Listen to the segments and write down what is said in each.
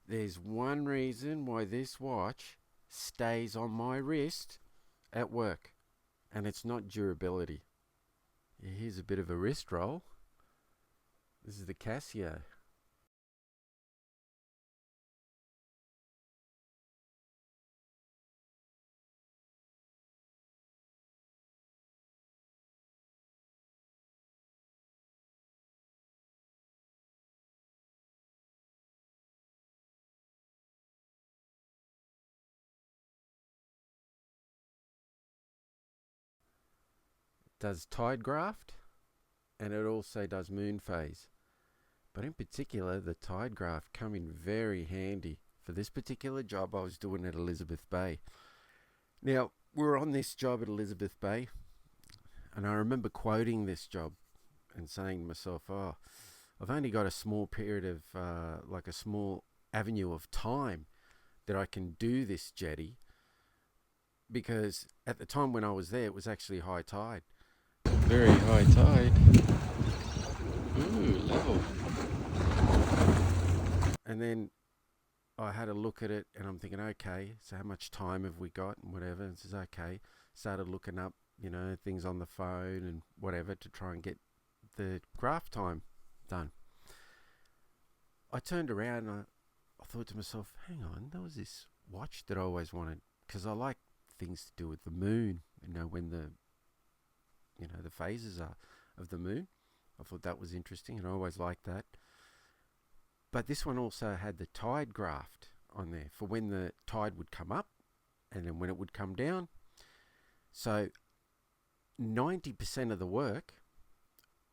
There's one reason why this watch stays on my wrist at work, and it's not durability. Here's a bit of a wrist roll. This is the Casio. It does tide graft, and it also does moon phase. But in particular, the tide graft come in very handy for this particular job I was doing at Elizabeth Bay. Now, we were on this job at Elizabeth Bay, and I remember quoting this job and saying to myself, oh, I've only got a small period of, like a small avenue of time that I can do this jetty, because at the time when I was there, it was actually high tide. Very high tide. Ooh, level. And then I had a look at it and I'm thinking, okay, so how much time have we got and whatever. And it says, okay. Started looking up, things on the phone and whatever to try and get the graph time done. I turned around and I thought to myself, hang on, there was this watch that I always wanted, because I like things to do with the moon, when the phases are of the moon. I thought that was interesting and I always liked that. But this one also had the tide graft on there for when the tide would come up and then when it would come down. So 90% of the work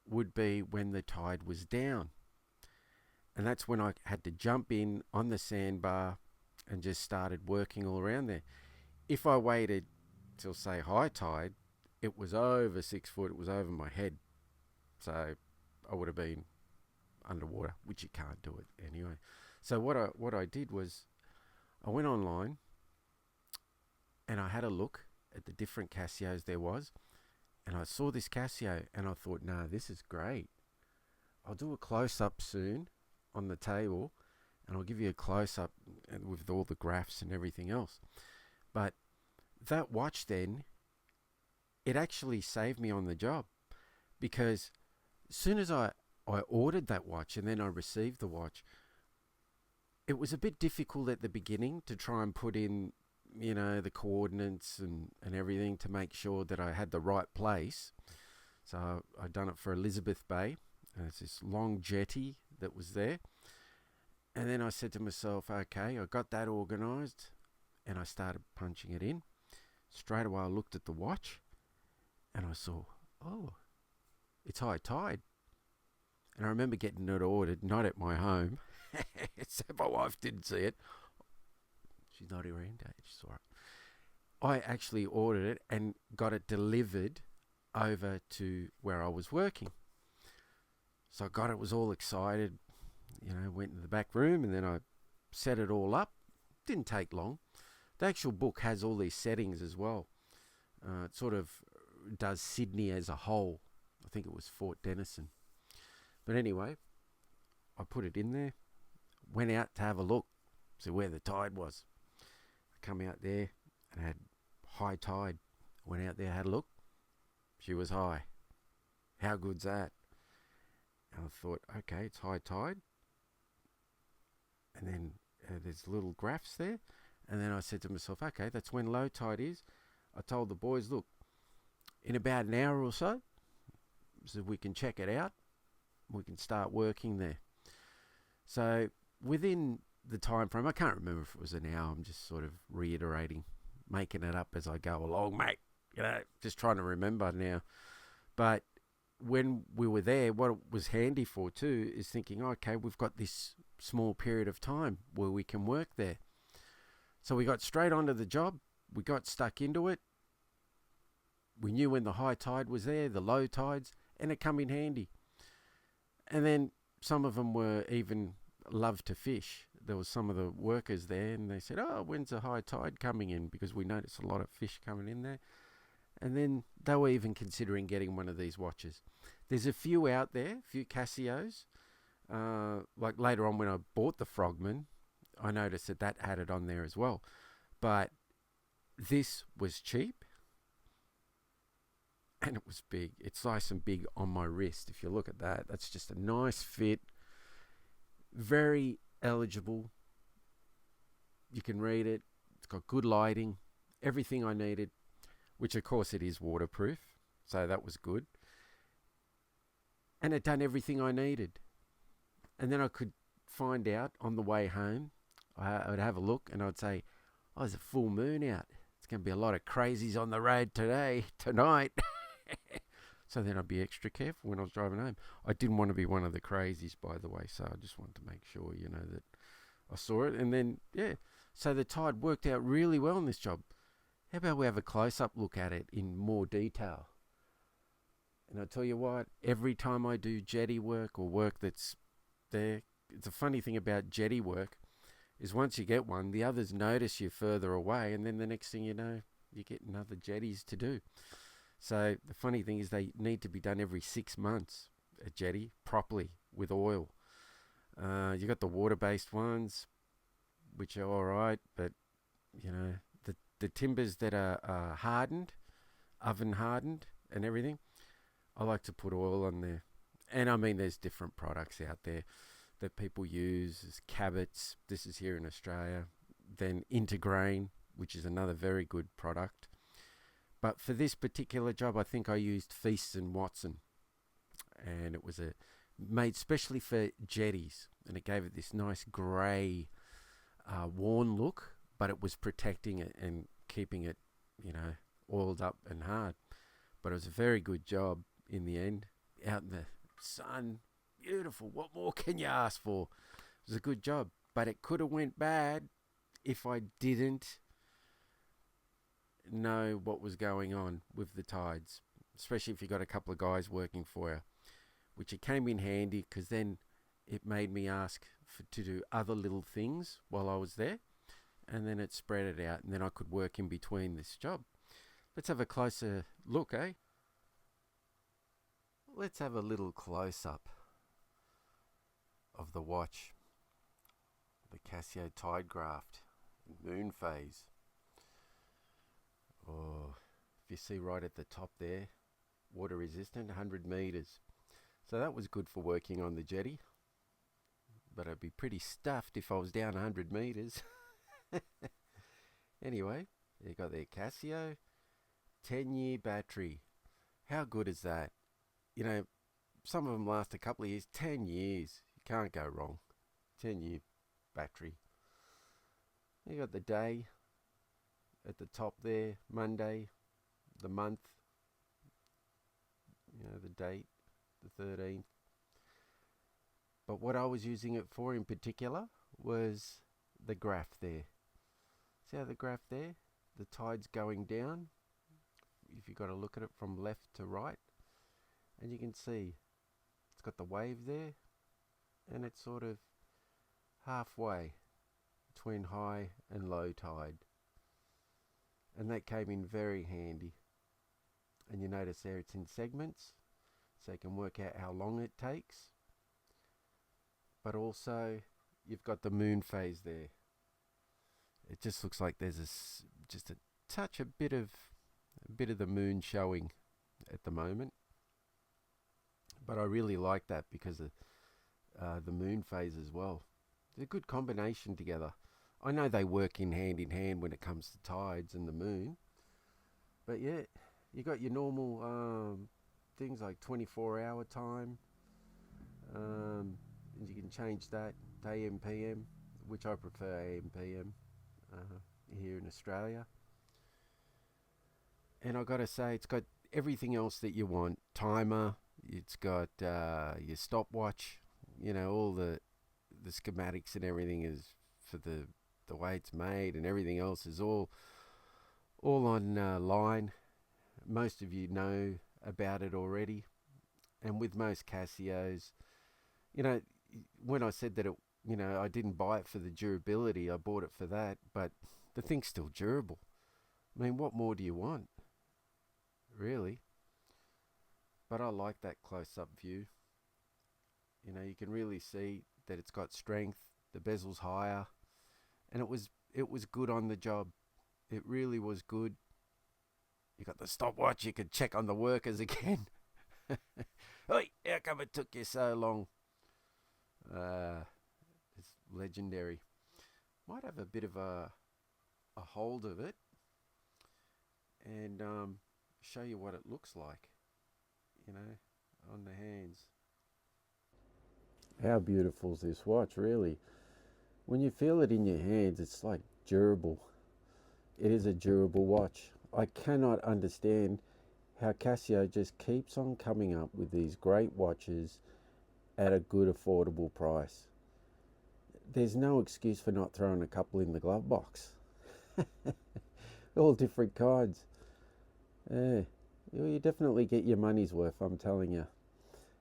would be when the tide was down. And that's when I had to jump in on the sandbar and just started working all around there. If I waited till, say, high tide, it was over 6 foot, it was over my head. So I would have been underwater, which you can't do it anyway. So what I did was I went online and I had a look at the different Casios there was, and I saw this Casio and I thought, no, this is great. I'll do a close up soon on the table and I'll give you a close up with all the graphs and everything else. But that watch then, it actually saved me on the job, because as soon as I ordered that watch and then I received the watch, it was a bit difficult at the beginning to try and put in, the coordinates and everything to make sure that I had the right place. So I'd done it for Elizabeth Bay, and it's this long jetty that was there. And then I said to myself, okay, I got that organised and I started punching it in. Straight away I looked at the watch and I saw, oh, it's high tide. And I remember getting it ordered, not at my home, so my wife didn't see it. She's not around, she saw it. I actually ordered it and got it delivered over to where I was working. So I got it, was all excited, went in the back room and then I set it all up. Didn't take long. The actual book has all these settings as well. It sort of does Sydney as a whole. I think it was Fort Denison. But anyway, I put it in there, went out to have a look, see where the tide was. I come out there and had high tide. Went out there, had a look. She was high. How good's that? And I thought, okay, it's high tide. And then there's little graphs there. And then I said to myself, okay, that's when low tide is. I told the boys, look, in about an hour or so we can check it out. We can start working there. So within the time frame, I can't remember if it was an hour. I'm just sort of reiterating, making it up as I go along, mate. Just trying to remember now. But when we were there, what it was handy for too is thinking, okay, we've got this small period of time where we can work there. So we got straight onto the job. We got stuck into it. We knew when the high tide was there, the low tides, and it come in handy. And then some of them were even loved to fish. There was some of the workers there and they said, oh, when's the high tide coming in? Because we noticed a lot of fish coming in there. And then they were even considering getting one of these watches. There's a few out there, a few Casios. Like later on when I bought the Frogman, I noticed that that had it on there as well. But this was cheap and it was big. It's nice and big on my wrist. If you look at that, that's just a nice fit. Very eligible. You can read it. It's got good lighting. Everything I needed, which of course it is waterproof. So that was good. And it done everything I needed. And then I could find out on the way home. I would have a look and I'd say, oh, there's a full moon out. It's going to be a lot of crazies on the road tonight. So then I'd be extra careful when I was driving home. I didn't want to be one of the crazies, by the way. So I just wanted to make sure, that I saw it. And then, yeah. So the tide worked out really well in this job. How about we have a close-up look at it in more detail? And I tell you what, every time I do jetty work or work that's there, it's a funny thing about jetty work is once you get one, the others notice you further away, and then the next thing you know, you get another jetties to do. So the funny thing is they need to be done every 6 months, a jetty, properly, with oil. You got the water-based ones, which are all right, but, the timbers that are hardened, oven hardened and everything, I like to put oil on there. And I mean, there's different products out there that people use. There's Cabot's, this is here in Australia. Then Intergrain, which is another very good product. But for this particular job, I think I used Feast and Watson. And it was made specially for jetties. And it gave it this nice grey, worn look. But it was protecting it and keeping it, oiled up and hard. But it was a very good job in the end. Out in the sun, beautiful. What more can you ask for? It was a good job. But it could have went bad if I didn't know what was going on with the tides. Especially if you got a couple of guys working for you. Which it came in handy because then it made me ask to do other little things while I was there. And then it spread it out, and then I could work in between this job. Let's have a closer look, eh? Let's have a little close-up of the watch. The Casio Tide Graft, moon phase. Oh, if you see right at the top there, water resistant, 100 meters. So that was good for working on the jetty. But I'd be pretty stuffed if I was down 100 meters. Anyway, you got their Casio 10-year battery. How good is that? Some of them last a couple of years. 10 years. You can't go wrong. 10-year battery. You got the day at the top there. Monday. The month. The date. The 13th. But what I was using it for in particular was the graph there. See how the graph there? The tide's going down. If you've got to look at it from left to right. And you can see it's got the wave there. And it's sort of halfway between high and low tide. And that came in very handy. And you notice there it's in segments. So you can work out how long it takes. But also you've got the moon phase there. It just looks like there's a bit of the moon showing at the moment. But I really like that because of the moon phase as well. It's a good combination together. I know they work in hand when it comes to tides and the moon. But yeah, you got your normal things like 24-hour time. And you can change that to AM, PM, which I prefer AM, PM. Here in Australia. And I gotta say, it's got everything else that you want. Timer, it's got your stopwatch, all the schematics and everything is for the way it's made, and everything else is all on line. Most of you know about it already. And with most Casios, when I said that it, I didn't buy it for the durability, I bought it for that, but the thing's still durable. I mean, what more do you want? Really? But I like that close-up view. You can really see that it's got strength, the bezel's higher, and it was good on the job. It really was good. You got the stopwatch. You could check on the workers again. Hey, how come it took you so long? Uh, it's legendary. Might have a bit of a hold of it and show you what it looks like, you know, on the hands. How beautiful is this watch, really? When you feel it in your hands, it's like durable. It is a durable watch. I cannot understand how Casio just keeps on coming up with these great watches at a good affordable price. There's no excuse for not throwing a couple in the glove box. All different kinds. Yeah, you definitely get your money's worth, I'm telling you.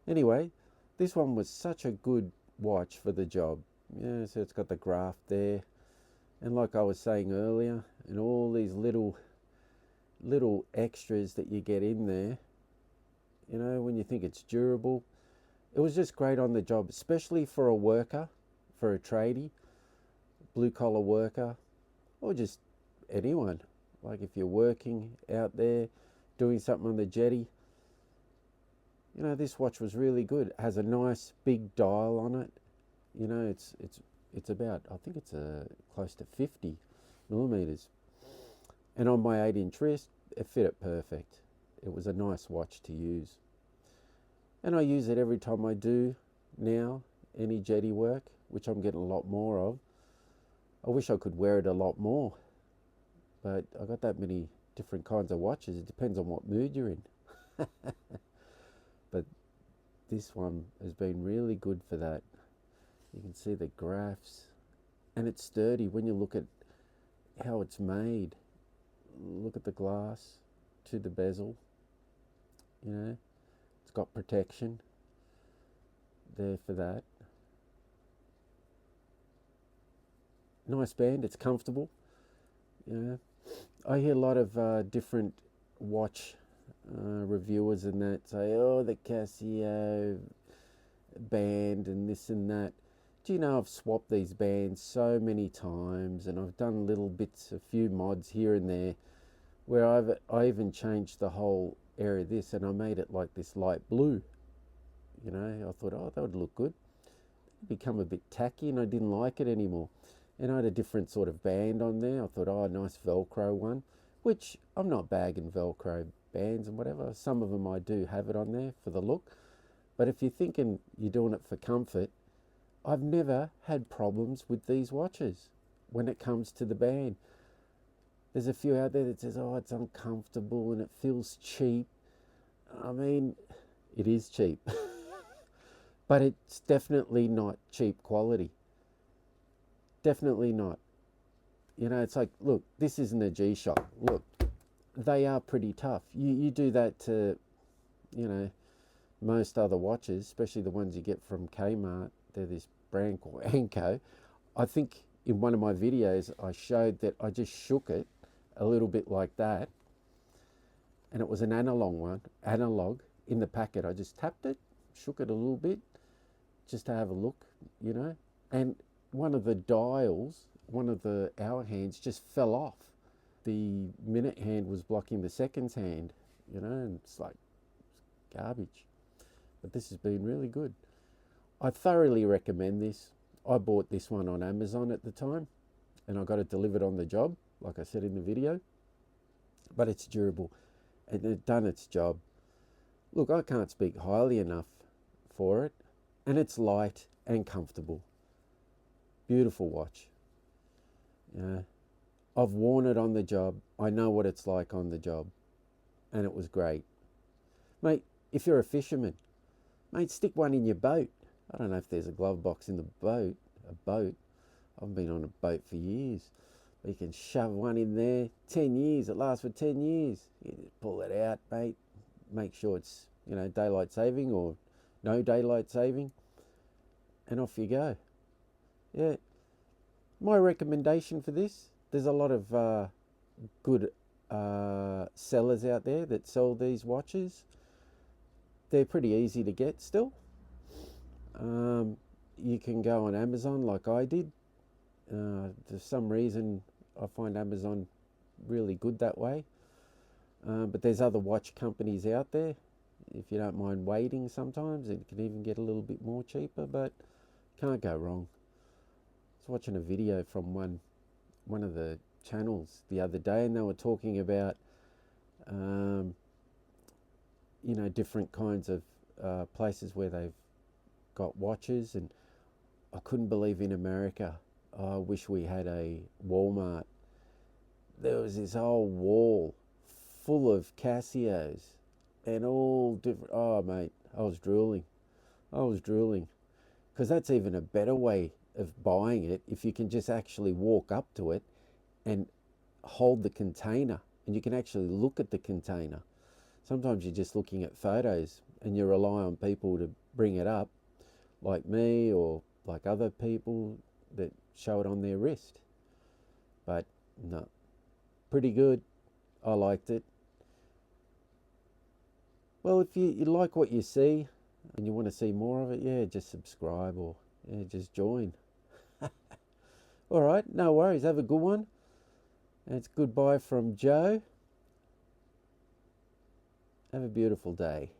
Anyway, this one was such a good watch for the job. Yeah, so it's got the graph there. And like I was saying earlier, and all these little extras that you get in there, you know, when you think it's durable. It was just great on the job, especially for a worker, for a tradie, blue collar worker, or just anyone. Like if you're working out there, doing something on the jetty, you know, this watch was really good. It has a nice big dial on it. You know, it's about, I think it's close to 50 millimeters. And on my 8-inch wrist, it fit it perfect. It was a nice watch to use. And I use it every time I do now any jetty work, which I'm getting a lot more of. I wish I could wear it a lot more, but I got that many different kinds of watches. It depends on what mood you're in. But this one has been really good for that. You can see the graphs, and it's sturdy when you look at how it's made. Look at the glass to the bezel, you know, it's got protection there for that. Nice band, it's comfortable, you know. I hear a lot of different watch reviewers and that say, oh, the Casio band and this and that. Do you know I've swapped these bands so many times, and I've done little bits, a few mods here and there, where I even changed the whole area of this, and I made it like this light blue. You know, I thought, oh, that would look good. It'd become a bit tacky, and I didn't like it anymore. And I had a different sort of band on there. I thought, oh, a nice Velcro one, which I'm not bagging Velcro bands and whatever. Some of them I do have it on there for the look. But if you're thinking you're doing it for comfort, I've never had problems with these watches when it comes to the band. There's a few out there that says, oh, it's uncomfortable and it feels cheap. I mean, it is cheap, but it's definitely not cheap quality. Definitely not. You know, it's like, look, this isn't a G-Shock. Look, they are pretty tough. You do that to, you know, most other watches, especially the ones you get from Kmart. They're this brand called Anko. I think in one of my videos I showed that I just shook it a little bit like that, and it was an analog in the packet. I just tapped it, shook it a little bit just to have a look, you know, and one of the dials, one of the hour hands just fell off. The minute hand was blocking the seconds hand, you know, and it's like garbage. But this has been really good. I thoroughly recommend this. I bought this one on Amazon at the time, and I got it delivered on the job, like I said in the video. But it's durable, and it's done its job. Look, I can't speak highly enough for it, and it's light and comfortable. Beautiful watch. Yeah, I've worn it on the job. I know what it's like on the job, and it was great. Mate, if you're a fisherman, mate, stick one in your boat. I don't know if there's a glove box in the boat. A boat. I've been on a boat for years. But you can shove one in there. 10 years. It lasts for 10 years. You just pull it out, mate. Make sure it's, you know, daylight saving or no daylight saving. And off you go. Yeah. My recommendation for this, there's a lot of good sellers out there that sell these watches. They're pretty easy to get still. You can go on Amazon like I did For some reason, I find Amazon really good that way. But there's other watch companies out there. If you don't mind waiting sometimes, it can even get a little bit more cheaper, but can't go wrong. I was watching a video from one of the channels the other day, and they were talking about different kinds of places where they've got watches, and I couldn't believe in America. I wish we had a Walmart. There was this whole wall full of Casios and all different. Oh, mate, I was drooling. Because that's even a better way of buying it if you can just actually walk up to it and hold the container, and you can actually look at the container. Sometimes you're just looking at photos and you rely on people to bring it up, like me or like other people that show it on their wrist. But no, pretty good. I liked it. Well, if you like what you see and you want to see more of it, yeah, just subscribe or just join. All right, no worries. Have a good one. And it's goodbye from Joe. Have a beautiful day.